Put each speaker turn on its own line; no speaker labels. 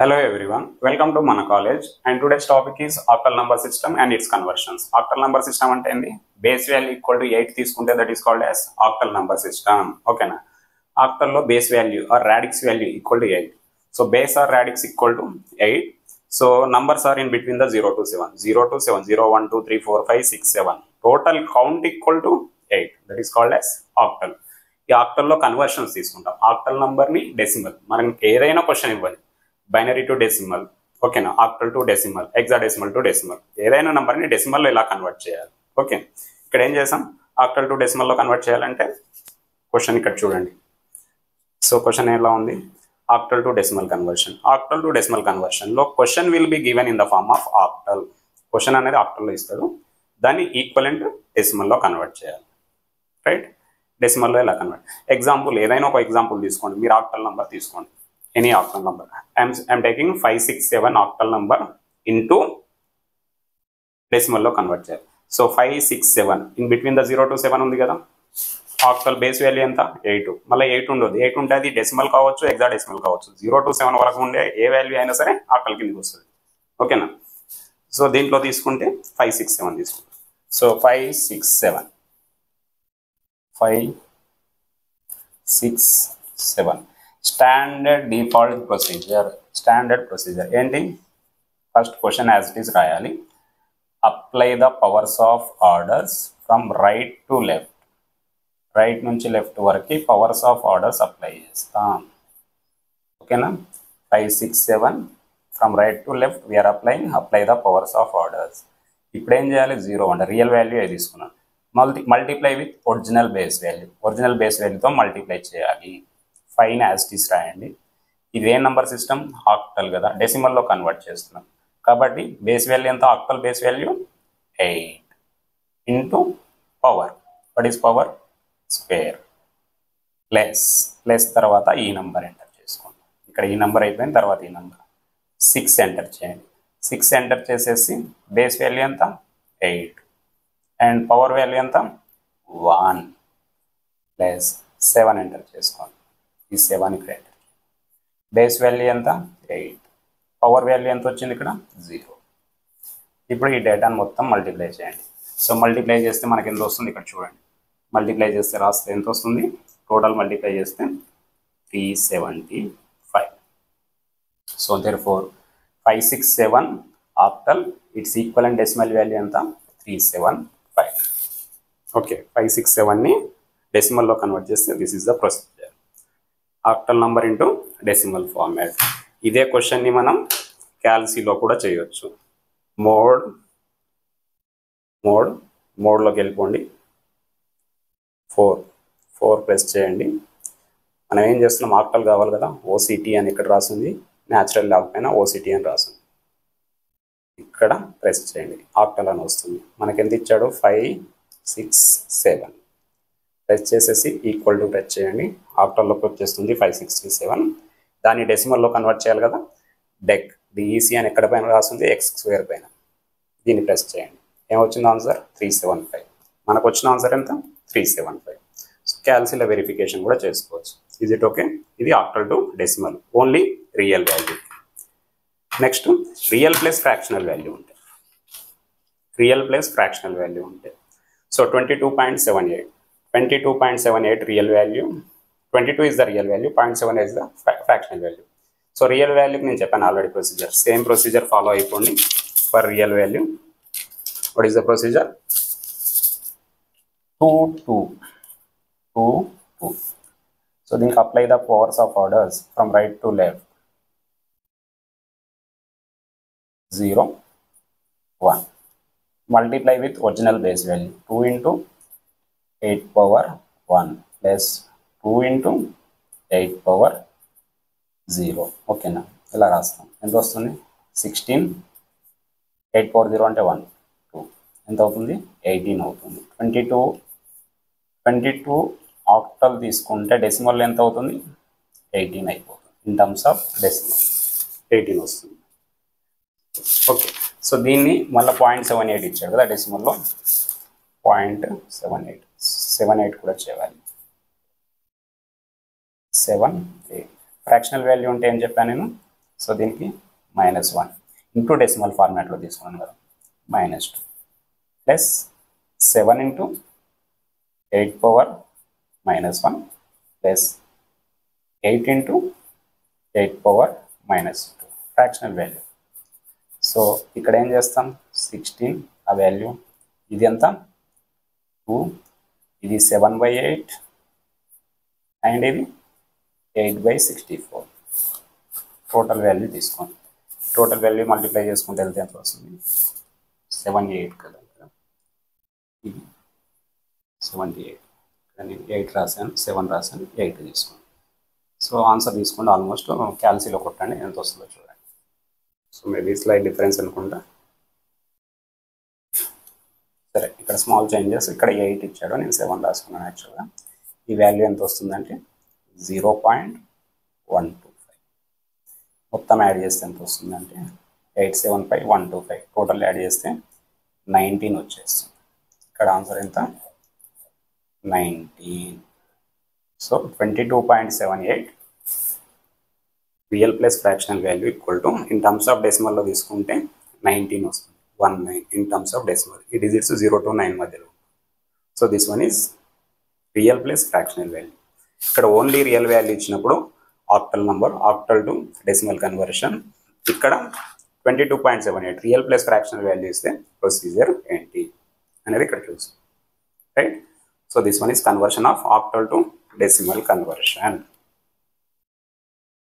Hello everyone, welcome to Mana College and today's topic is octal number system and its conversions. Octal number system అంటే ఏంది? Base value equal to 8 తీసుకుంటే that is called as octal number system. ఓకేనా? Octal లో base value or radix value equal to 8. So base or radix equal to 8. So numbers are in between the 0 to 7. 0 to 7, 0, 1, 2, 3, 4, 5, 6, 7. Total count equal to 8. That is called as octal. ఈ octal లో conversions తీసుకుంటాం. octal number ని decimal. మనకి ఏదైనా question ఇవ్వాలి. Binary to decimal, ఓకేనా, octal to decimal, hexadecimal to decimal, ఏదైనా నెంబర్ని డెసిమల్లో ఇలా కన్వర్ట్ చేయాలి. ఓకే, ఇక్కడ ఏం చేసాం, ఆక్టల్ టు డెసిమల్లో కన్వర్ట్ చేయాలంటే క్వశ్చన్ ఇక్కడ చూడండి. సో క్వశ్చన్ ఎలా ఉంది, octal to decimal conversion. Octal to decimal కన్వర్షన్లో question will be given in the form of octal. Question అనేది ఆక్టల్లో ఇస్తాడు, దాన్ని ఈక్వలెంట్ డెసిమల్లో కన్వర్ట్ చేయాలి. రైట్, డెసిమల్లో ఎలా కన్వర్ట్. ఎగ్జాంపుల్ ఏదైనా ఒక ఎగ్జాంపుల్ తీసుకోండి, మీరు ఆక్టల్ నెంబర్ తీసుకోండి, any octal number. I'm taking 567 octal number into decimal lo convert cheyali. So 567 in between the 0 to 7 undi kada, octal base value enta 8, malla 8 undodu, 8 unte adi decimal kavachu hexadecimal kavachu, 0 to 7 varaku unde A value అయినా సరే octal కిందకి వస్తుంది. ఓకేనా, so దీంట్లో తీసుకుంటే 567 తీసుకుంటాం. So 567 standard default procedure ఏంటి, first question as it is రాయాలి. Apply the powers of orders from right to left, right నుంచి లెఫ్ట్ వరకు పవర్స్ ఆఫ్ ఆర్డర్స్ అప్లై చేస్తాం. ఓకేనా, 567 from right to left we are apply the powers of orders. ఇప్పుడు ఏం చేయాలి, 0 అంటే రియల్ వాల్యూ అది తీసుకున్నాను, మల్టిప్లై విత్ ఒరిజినల్ బేస్ వాల్యూతో మల్టిప్లై చేయాలి. 5 యాజ్ ఇట్ ఈస్ రాయండి. ఇదే నెంబర్ సిస్టమ్ ఆక్టల్ కదా, డెసిమల్లో కన్వర్ట్ చేస్తున్నాం కాబట్టి బేస్ వాల్యూ ఎంత, octal base value 8 into power, what is power, square, plus తర్వాత ఈ నెంబర్ ఎంటర్ చేసుకోండి. ఇక్కడ ఈ నెంబర్ అయిపోయిన తర్వాత ఈ నెంబర్ 6 ఎంటర్ చేయండి. 6 ఎంటర్ చేసేసి బేస్ వాల్యూ ఎంత 8 అండ్ పవర్ వాల్యూ ఎంత 1 ప్లస్ 7 ఎంటర్ చేసుకోండి. ఈ 7 ఇక్కడ ఎంటర్, బేస్ వాల్యూ ఎంత 8, పవర్ వాల్యూ ఎంత వచ్చింది ఇక్కడ 0. ఇప్పుడు ఈ డేటాను మొత్తం మల్టిప్లై చేయండి. సో మల్టిప్లై చేస్తే మనకి ఎంత వస్తుంది ఇక్కడ చూడండి, మల్టిప్లై చేస్తే రాస్తే ఎంత వస్తుంది, టోటల్ మల్టిప్లై చేస్తే 375. So therefore 567 octal, it's equal and decimal value ఎంత 375. ఓకే, 567ని డెసిమల్లో కన్వర్ట్ చేస్తే this is the procedure, octal number into decimal format. ఇదే క్వశ్చన్ని మనం క్యాల్సీలో కూడా చేయొచ్చు. మోడ్లోకి వెళ్ళిపోండి, 4 ప్రెస్ చేయండి. మనం ఏం చేస్తున్నాం, ఆక్టల్ కావాలి కదా, ఓసిటీ అని ఇక్కడ రాసింది, న్యాచురల్ లాగ్ పైన ఓసిటీ అని రాసింది, ఇక్కడ ప్రెస్ చేయండి, ఆక్టల్ అని వస్తుంది. మనకి ఎంత ఇచ్చాడు 567, ప్రెస్ చేసేసి ఈక్వల్ టు ప్రెస్ చేయండి, ఆక్టల్లోకి వచ్చేస్తుంది 567. దాన్ని డెసిమల్లో కన్వర్ట్ చేయాలి కదా, డిఈసి అని ఎక్కడ పైన రాస్తుంది, x² పైన, దీన్ని ప్రెస్ చేయండి. ఏమొచ్చింది ఆన్సర్ 375. మనకు వచ్చిన ఆన్సర్ ఎంత 375. సో క్యాల్సీలో వెరిఫికేషన్ కూడా చేసుకోవచ్చు. ఈజ్ ఇట్ ఓకే, ఇది octal to decimal, only real value. Next real plus fractional value ఉంటాయి. So 22.78 real value, 22 is the real value, 0.7 is the fractional value. So real value నేను చెప్పాను already procedure, same procedure follow అయిపోండి. For real value what is the procedure, 2 so దీనికి apply the powers of orders from right to left, 0 1 multiply with original base value, 2 into 8 power 1 plus 2 into 8 power 0. ఓకేనా, ఇలా రాస్తాం. ఎంత వస్తుంది 16, 8 power 0 అంటే 1 2, ఎంత అవుతుంది 18 అవుతుంది. 22 ఆక్టల్ తీసుకుంటే డెసిమల్ ఎంత అవుతుంది 18 అయిపోతుంది. ఇన్ టర్మ్స్ ఆఫ్ డెసిమల్ 18 వస్తుంది. ఓకే, సో దీన్ని మళ్ళీ 0.78 ఇచ్చాడు కదా డెసిమల్లో, 0.78 కూడా చేయాలి. 7 8 ఫ్రాక్షనల్ వాల్యూ అంటే ఏం చెప్పాను నేను, సో దీనికి -1 ఇంటూ డెసిమల్ ఫార్మాట్లో తీసుకున్నాను కదా, -2 plus 7 into 8 power -1 plus 8 into 8 power -2 fractional value. So ఇక్కడ ఏం చేస్తాం, 16 ఆ వాల్యూ, ఇది ఎంత 2, ఇది 7/8 అండ్ ఇది 8/64. టోటల్ వాల్యూ తీసుకోండి. టోటల్ వాల్యూ మల్టిప్లై చేసుకుంటే వెళ్తే ఎంత వస్తుంది, 78 కదా, ఇది 78, నేను 8 రాశాను, 7 రాశాను, 8 తీసుకోండి. సో ఆన్సర్ తీసుకోండి, ఆల్మోస్ట్ క్యాల్సీలో కొట్టండి ఎంత వస్తుందో చూడండి. సో మేబీ స్లైడ్ డిఫరెన్స్ అనుకుంటా. సరే, ఇక్కడ స్మాల్ చేంజెస్, ఇక్కడ 8 ఇచ్చాడు, నేను 7 రాసుకున్నాను. యాక్చువల్గా ఈ వాల్యూ ఎంత వస్తుందంటే 0.125. మొత్తం యాడ్ చేస్తే ఎంత వస్తుందంటే 875,125. టోటల్ యాడ్ చేస్తే 19 వచ్చేస్తుంది. ఇక్కడ ఆన్సర్ ఎంత, 19. So 22.78 real plus fractional value equal to, in terms of డెసిమల్లో తీసుకుంటే 19 వస్తుంది, 19 ఇన్ టర్మ్స్ ఆఫ్ డెసిమల్. ఈ డిజిట్స్ 0 to 9 మధ్యలో. So this one is real plus fractional value. ఇక్కడ ఓన్లీ రియల్ వాల్యూ ఇచ్చినప్పుడు octal number, octal to decimal conversion. ఇక్కడ 22.78 real plus fractional value ఇస్తే procedure ఏంటి అనేది ఇక్కడ చూస్తాం, right. So this one is conversion of octal to decimal conversion.